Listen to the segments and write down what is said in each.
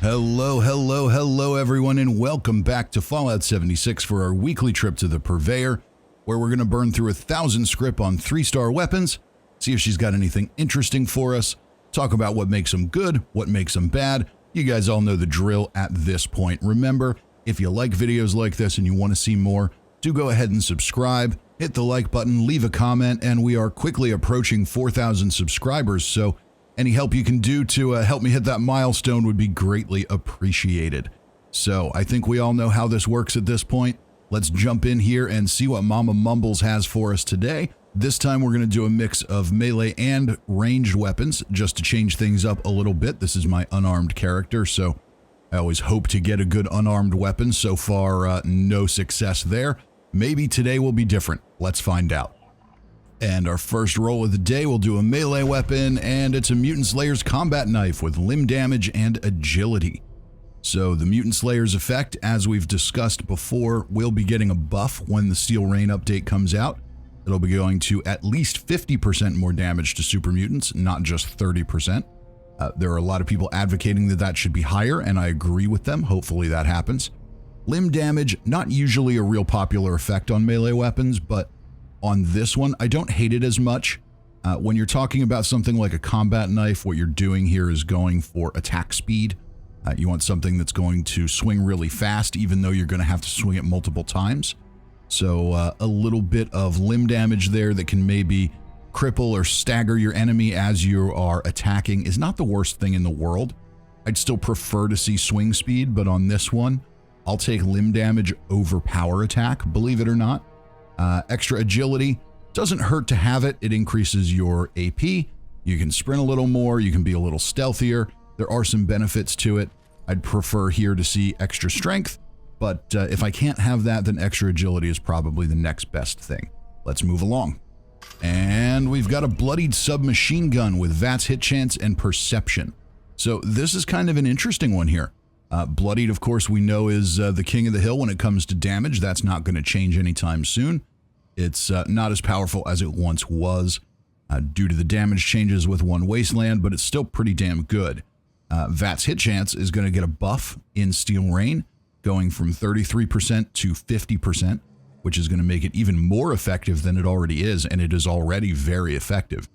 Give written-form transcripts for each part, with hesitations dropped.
Hello everyone, and welcome back to Fallout 76 for our weekly trip to the Purveyor, where we're going to burn through 1,000 Scrip on 3-star weapons, see if she's got anything interesting for us, talk about what makes them good, what makes them bad. You guys all know the drill at this point. Remember, if you like videos like this and you want to see more, do go ahead and subscribe, hit the like button, leave a comment, and we are quickly approaching 4,000 subscribers, so any help you can do to help me hit that milestone would be greatly appreciated. So I think we all know how this works at this point. Let's jump in here and see what Mama Mumbles has for us today. This time we're going to do a mix of melee and ranged weapons just to change things up a little bit. This is my unarmed character, so I always hope to get a good unarmed weapon. So far, no success there. Maybe today will be different. Let's find out. And our first roll of the day, we'll do a melee weapon, and it's a Mutant Slayer's combat knife with limb damage and agility. So the Mutant Slayer's effect, as we've discussed before, will be getting a buff when the Steel Rain update comes out. It'll be going to at least 50% more damage to super mutants, not just 30%. There are a lot of people advocating that that should be higher, and I agree with them. Hopefully that happens. Limb damage, not usually a real popular effect on melee weapons, but on this one, I don't hate it as much. When you're talking about something like a combat knife, what you're doing here is going for attack speed. You want something that's going to swing really fast, even though you're going to have to swing it multiple times. So a little bit of limb damage there that can maybe cripple or stagger your enemy as you are attacking is not the worst thing in the world. I'd still prefer to see swing speed, but on this one, I'll take limb damage over power attack, believe it or not. Extra agility, doesn't hurt to have it. It increases your AP. You can sprint a little more. You can be a little stealthier. There are some benefits to it. I'd prefer here to see extra strength, but if I can't have that, then extra agility is probably the next best thing. Let's move along. And we've got a Bloodied submachine gun with VATS hit chance and perception. So this is kind of an interesting one here. Bloodied, of course, we know is the king of the hill when it comes to damage. That's not going to change anytime soon. It's not as powerful as it once was due to the damage changes with One Wasteland, but it's still pretty damn good. VATS hit chance is going to get a buff in Steel Rain, going from 33% to 50%, which is going to make it even more effective than it already is, and it is already very effective.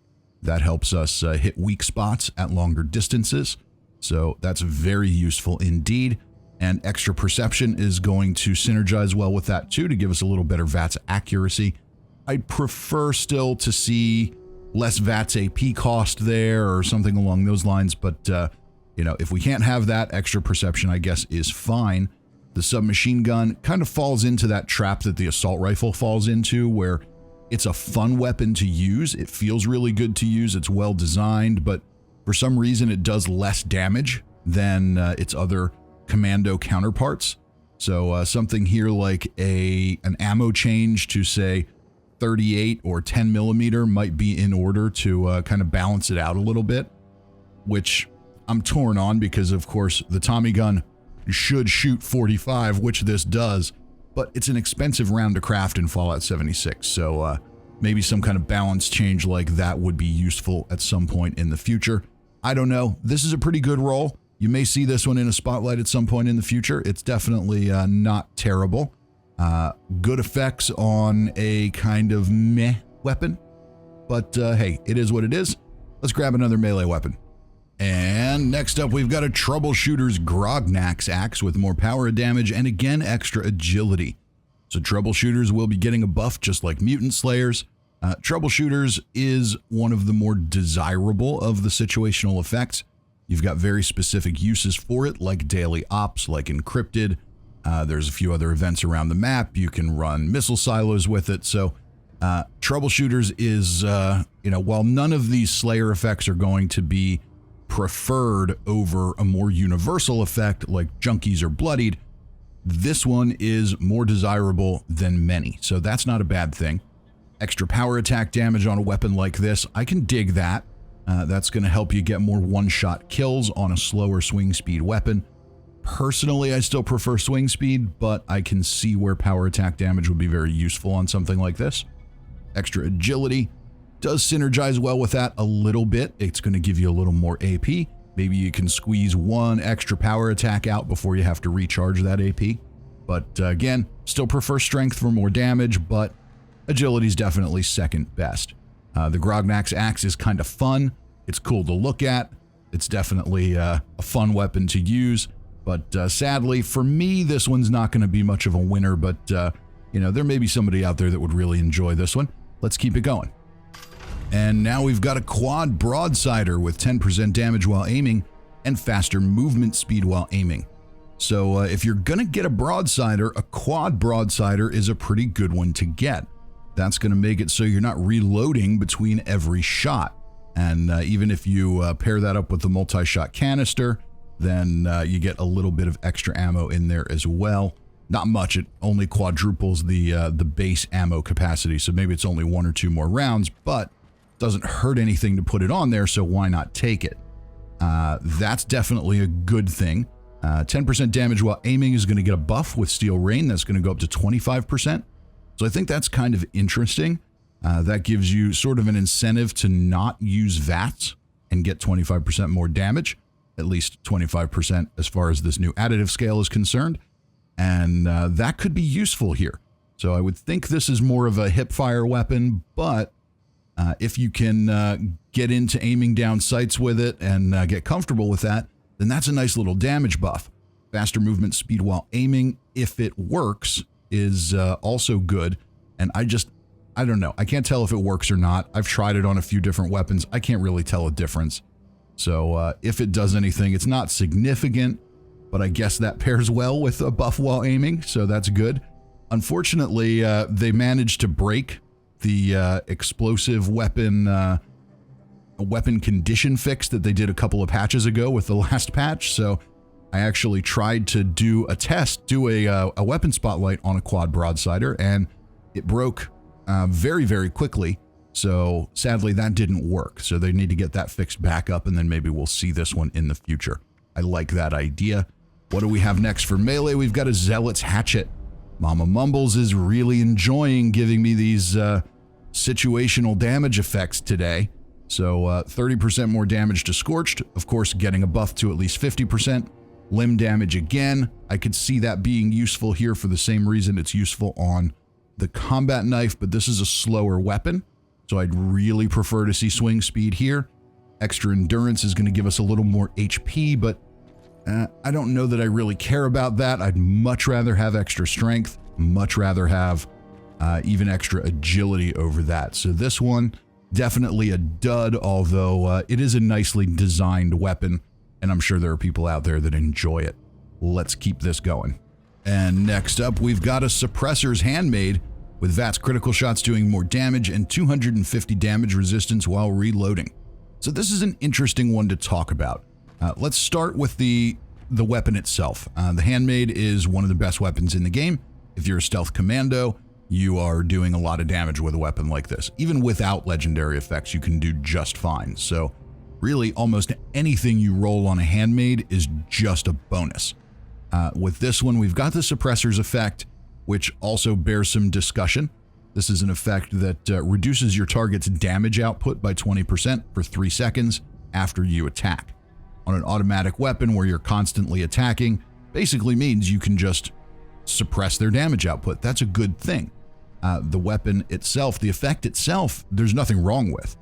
That helps us hit weak spots at longer distances. So that's very useful indeed, and extra perception is going to synergize well with that too to give us a little better VATS accuracy. I'd prefer still to see less VATS AP cost there or something along those lines, but you know, if we can't have that, extra perception I guess is fine. The submachine gun kind of falls into that trap that the assault rifle falls into, where it's a fun weapon to use. It feels really good to use. It's well designed, but for some reason, it does less damage than its other commando counterparts. So something here like an ammo change to, say, 38 or 10 millimeter might be in order to kind of balance it out a little bit, which I'm torn on because, of course, the Tommy gun should shoot 45, which this does, but it's an expensive round to craft in Fallout 76, so maybe some kind of balance change like that would be useful at some point in the future. I don't know. This is a pretty good roll. You may see this one in a spotlight at some point in the future. It's definitely not terrible. Good effects on a kind of meh weapon. But hey, it is what it is. Let's grab another melee weapon. And next up, we've got a Troubleshooter's Grognak's Axe with more power damage and again, extra agility. So Troubleshooters will be getting a buff just like Mutant Slayers. Troubleshooters is one of the more desirable of the situational effects. You've got very specific uses for it, like daily ops, like encrypted. There's a few other events around the map. You can run missile silos with it. So Troubleshooters is, you know, while none of these Slayer effects are going to be preferred over a more universal effect like Junkies or Bloodied, this one is more desirable than many. So that's not a bad thing. Extra power attack damage on a weapon like this, I can dig that. That's going to help you get more one-shot kills on a slower swing speed weapon. Personally, I still prefer swing speed, but I can see where power attack damage would be very useful on something like this. Extra agility does synergize well with that a little bit. It's going to give you a little more AP. Maybe you can squeeze one extra power attack out before you have to recharge that AP. But again, still prefer strength for more damage, but agility is definitely second best. The Grognak's axe is kind of fun. It's cool to look at. It's definitely a fun weapon to use. But sadly, for me, this one's not going to be much of a winner. But, you know, there may be somebody out there that would really enjoy this one. Let's keep it going. And now we've got a quad broadsider with 10% damage while aiming and faster movement speed while aiming. So if you're going to get a broadsider, a quad broadsider is a pretty good one to get. That's going to make it so you're not reloading between every shot. And even if you pair that up with the multi-shot canister, then you get a little bit of extra ammo in there as well. Not much, it only quadruples the base ammo capacity, so maybe it's only 1 or 2 more rounds, but doesn't hurt anything to put it on there, so why not take it? That's definitely a good thing. 10% damage while aiming is going to get a buff with Steel Rain. That's going to go up to 25%. So I think that's kind of interesting. That gives you sort of an incentive to not use VATS and get 25% more damage, at least 25% as far as this new additive scale is concerned. And that could be useful here. So I would think this is more of a hipfire weapon, but if you can get into aiming down sights with it and get comfortable with that, then that's a nice little damage buff. Faster movement speed while aiming, if it works, is also good. And I don't know. I can't tell if it works or not. I've tried it on a few different weapons. I can't really tell a difference. So if it does anything, it's not significant, but I guess that pairs well with a buff while aiming, so that's good. Unfortunately, they managed to break the explosive weapon weapon condition fix that they did a couple of patches ago with the last patch. So I actually tried to do a test, do a weapon spotlight on a quad broadsider, and it broke very, very quickly. So sadly, that didn't work. So they need to get that fixed back up, and then maybe we'll see this one in the future. I like that idea. What do we have next for melee? We've got a Zealot's hatchet. Mama Mumbles is really enjoying giving me these situational damage effects today. So 30% more damage to Scorched, of course getting a buff to at least 50%. Limb damage again, I could see that being useful here for the same reason it's useful on the combat knife, but this is a slower weapon, so I'd really prefer to see swing speed here. Extra endurance is going to give us a little more HP, but I don't know that I really care about that. I'd much rather have extra strength, much rather have even extra agility over that. So this one, definitely a dud, although it is a nicely designed weapon, and I'm sure there are people out there that enjoy it. Let's keep this going. And next up, we've got a Suppressor's Handmade, with VATS critical shots doing more damage and 250 damage resistance while reloading. So this is an interesting one to talk about. Let's start with the weapon itself. The Handmade is one of the best weapons in the game. If you're a stealth commando, you are doing a lot of damage with a weapon like this. Even without legendary effects, you can do just fine. So really, almost anything you roll on a Handmade is just a bonus. With this one, we've got the Suppressor's effect, which also bears some discussion. This is an effect that reduces your target's damage output by 20% for 3 seconds after you attack. On an automatic weapon where you're constantly attacking, basically means you can just suppress their damage output. That's a good thing. The weapon itself, the effect itself, there's nothing wrong with.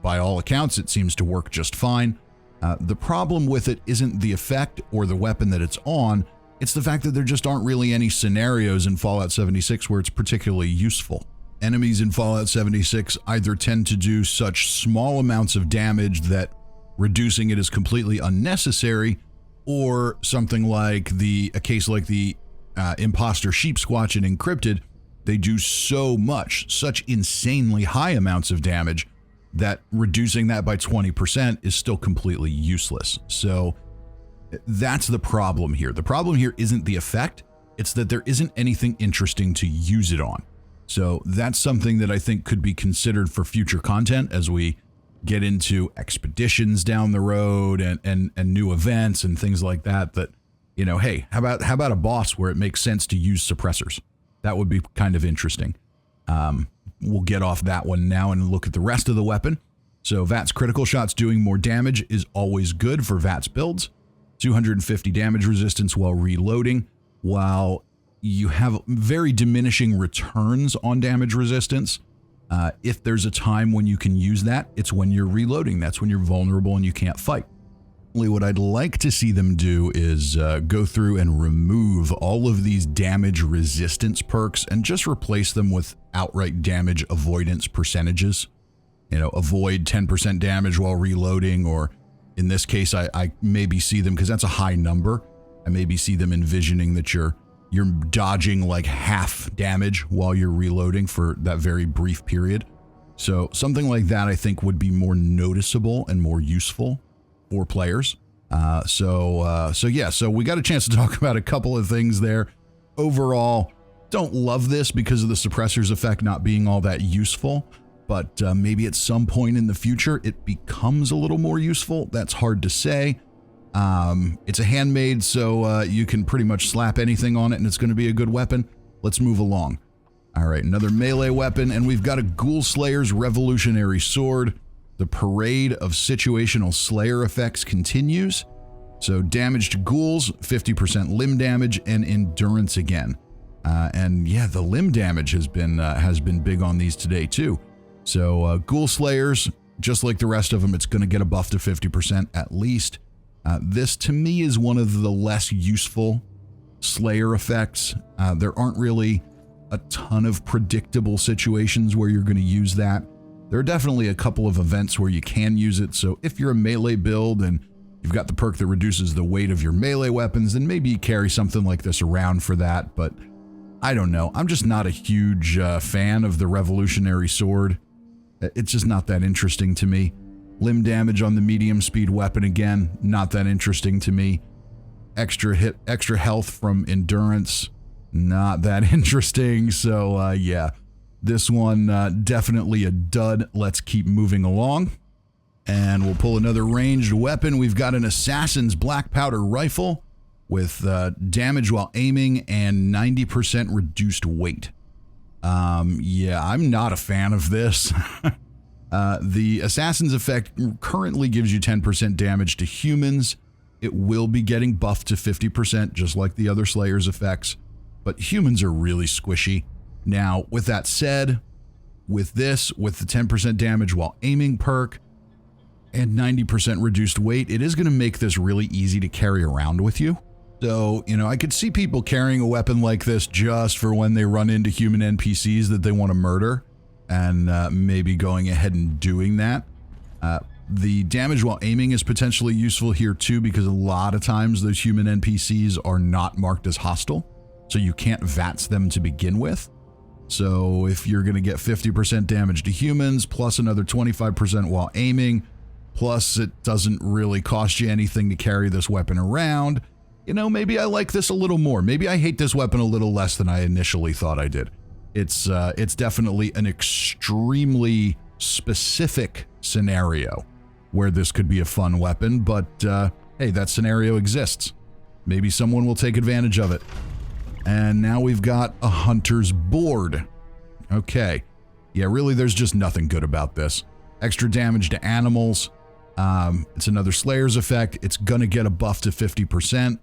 By all accounts, it seems to work just fine. The problem with it isn't the effect or the weapon that it's on, it's the fact that there just aren't really any scenarios in Fallout 76 where it's particularly useful. Enemies in Fallout 76 either tend to do such small amounts of damage that reducing it is completely unnecessary, or something like a case like the Imposter Sheep Squatch in Encrypted, they do so much, such insanely high amounts of damage that reducing that by 20% is still completely useless. So that's the problem here. The problem here isn't the effect, it's that there isn't anything interesting to use it on. So that's something that I think could be considered for future content as we get into expeditions down the road and new events and things like that, you know, hey, how about a boss where it makes sense to use suppressors? That would be kind of interesting. We'll get off that one now and look at the rest of the weapon. So VATS critical shots doing more damage is always good for VATS builds. 250 damage resistance while reloading, while you have very diminishing returns on damage resistance. If there's a time when you can use that, it's when you're reloading. That's when you're vulnerable and you can't fight. What I'd like to see them do is go through and remove all of these damage resistance perks and just replace them with outright damage avoidance percentages. You know, avoid 10% damage while reloading, or in this case, I maybe see them, because that's a high number, I maybe see them envisioning that you're dodging like half damage while you're reloading for that very brief period. So something like that I think would be more noticeable and more useful for players. So we got a chance to talk about a couple of things there. Overall, don't love this because of the suppressor's effect not being all that useful, but maybe at some point in the future it becomes a little more useful. That's hard to say. It's a handmade, so you can pretty much slap anything on it and it's going to be a good weapon. Let's move along. All right, another melee weapon, and we've got a Ghoul Slayer's Revolutionary Sword. The parade of situational slayer effects continues. So damage to ghouls, 50% limb damage, and endurance again. And yeah, the limb damage has been big on these today too. So Ghoul Slayers, just like the rest of them, it's going to get a buff to 50% at least. This to me is one of the less useful Slayer effects. There aren't really a ton of predictable situations where you're going to use that. There are definitely a couple of events where you can use it, so if you're a melee build and you've got the perk that reduces the weight of your melee weapons, then maybe you carry something like this around for that, but I don't know. I'm just not a huge fan of the Revolutionary Sword. It's just not that interesting to me. Limb damage on the medium speed weapon again, not that interesting to me. Extra health from endurance, not that interesting. So yeah, this one definitely a dud. Let's keep moving along. And we'll pull another ranged weapon. We've got an Assassin's Black Powder Rifle with damage while aiming and 90% reduced weight. Yeah, I'm not a fan of this. The Assassin's effect currently gives you 10% damage to humans. It will be getting buffed to 50%, just like the other Slayer's effects, but humans are really squishy. Now, with that said, with this, with the 10% damage while aiming perk and 90% reduced weight, it is going to make this really easy to carry around with you. So, you know, I could see people carrying a weapon like this just for when they run into human NPCs that they want to murder, and maybe going ahead and doing that. The damage while aiming is potentially useful here too, because a lot of times those human NPCs are not marked as hostile, so you can't VATS them to begin with. So if you're going to get 50% damage to humans, plus another 25% while aiming, plus it doesn't really cost you anything to carry this weapon around, you know, maybe I like this a little more. Maybe I hate this weapon a little less than I initially thought I did. It's definitely an extremely specific scenario where this could be a fun weapon, but hey, that scenario exists. Maybe someone will take advantage of it. And now we've got a Hunter's Board. Okay. Yeah, really, there's just nothing good about this. Extra damage to animals. It's another Slayer's effect. It's gonna get a buff to 50%,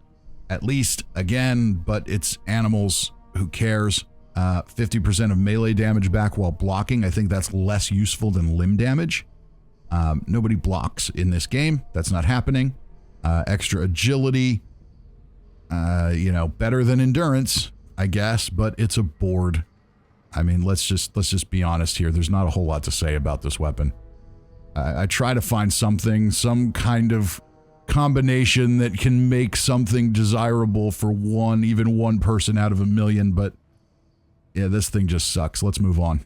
at least, again, but it's animals. Who cares? 50% of melee damage back while blocking. I think that's less useful than limb damage. Nobody blocks in this game. That's not happening. Extra agility. You know, better than endurance, I guess, but it's a board. I mean, let's just be honest here. There's not a whole lot to say about this weapon. I try to find something, some kind of combination that can make something desirable for even one person out of a million, but yeah, this thing just sucks. Let's move on.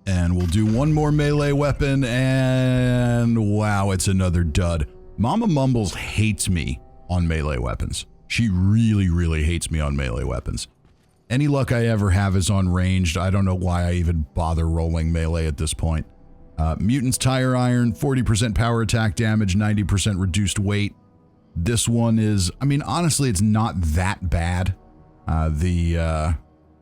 And we'll do one more melee weapon, and wow, it's another dud. Mama Mumbles hates me on melee weapons. She really, really hates me on melee weapons. Any luck I ever have is on ranged. I don't know why I even bother rolling melee at this point. Mutant's Tire Iron, 40% power attack damage, 90% reduced weight. This one is, I mean, honestly, it's not that bad. The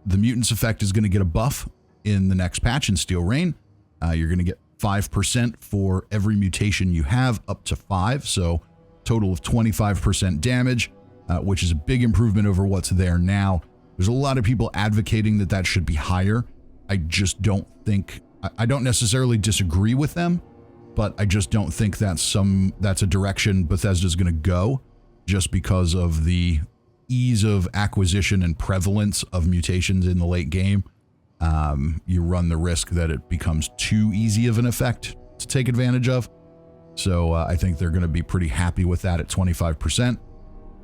Mutant's effect is going to get a buff in the next patch in Steel Rain. You're going to get 5% for every mutation you have, up to 5, so total of 25% damage, which is a big improvement over what's there now. There's a lot of people advocating that that should be higher. I just don't think, I don't necessarily disagree with them, but I just don't think that's a direction Bethesda's going to go, just because of the ease of acquisition and prevalence of mutations in the late game. You run the risk that it becomes too easy of an effect to take advantage of. So I think they're going to be pretty happy with that at 25%.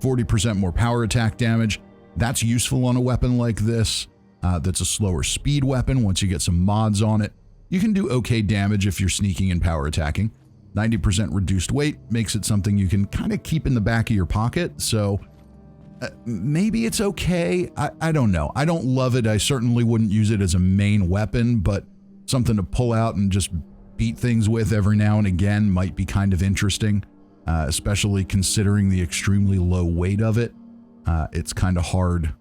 40% more power attack damage. That's useful on a weapon like this. That's a slower speed weapon. Once you get some mods on it, you can do okay damage if you're sneaking and power attacking. 90% reduced weight makes it something you can kind of keep in the back of your pocket. So maybe it's okay. I don't know. I don't love it. I certainly wouldn't use it as a main weapon, but something to pull out and just beat things with every now and again might be kind of interesting, especially considering the extremely low weight of it. It's kind of hard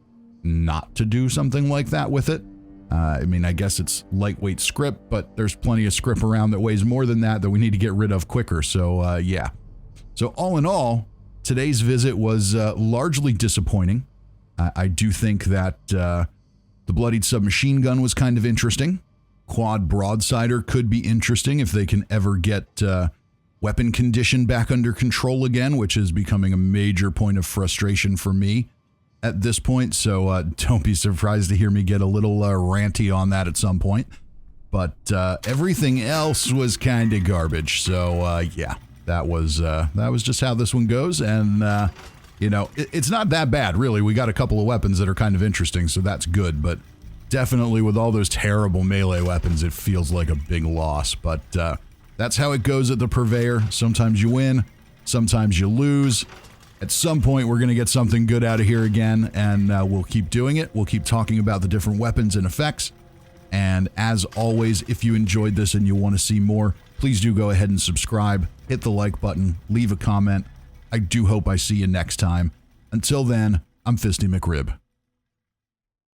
not to do something like that with it. I mean, I guess it's lightweight Scrip, but there's plenty of Scrip around that weighs more than that we need to get rid of quicker. So yeah. So all in all, today's visit was largely disappointing. I do think that the Bloodied submachine gun was kind of interesting. Quad broadsider could be interesting if they can ever get weapon condition back under control again, which is becoming a major point of frustration for me at this point. So don't be surprised to hear me get a little ranty on that at some point. But everything else was kind of garbage. So yeah. That was just how this one goes, and you know, it's not that bad, really. We got a couple of weapons that are kind of interesting, so that's good, but definitely with all those terrible melee weapons, it feels like a big loss, but that's how it goes at the Purveyor. Sometimes you win, sometimes you lose. At some point, we're going to get something good out of here again, and we'll keep doing it. We'll keep talking about the different weapons and effects, and as always, if you enjoyed this and you want to see more, please do go ahead and subscribe, hit the like button, leave a comment. I do hope I see you next time. Until then, I'm Fisty McRib.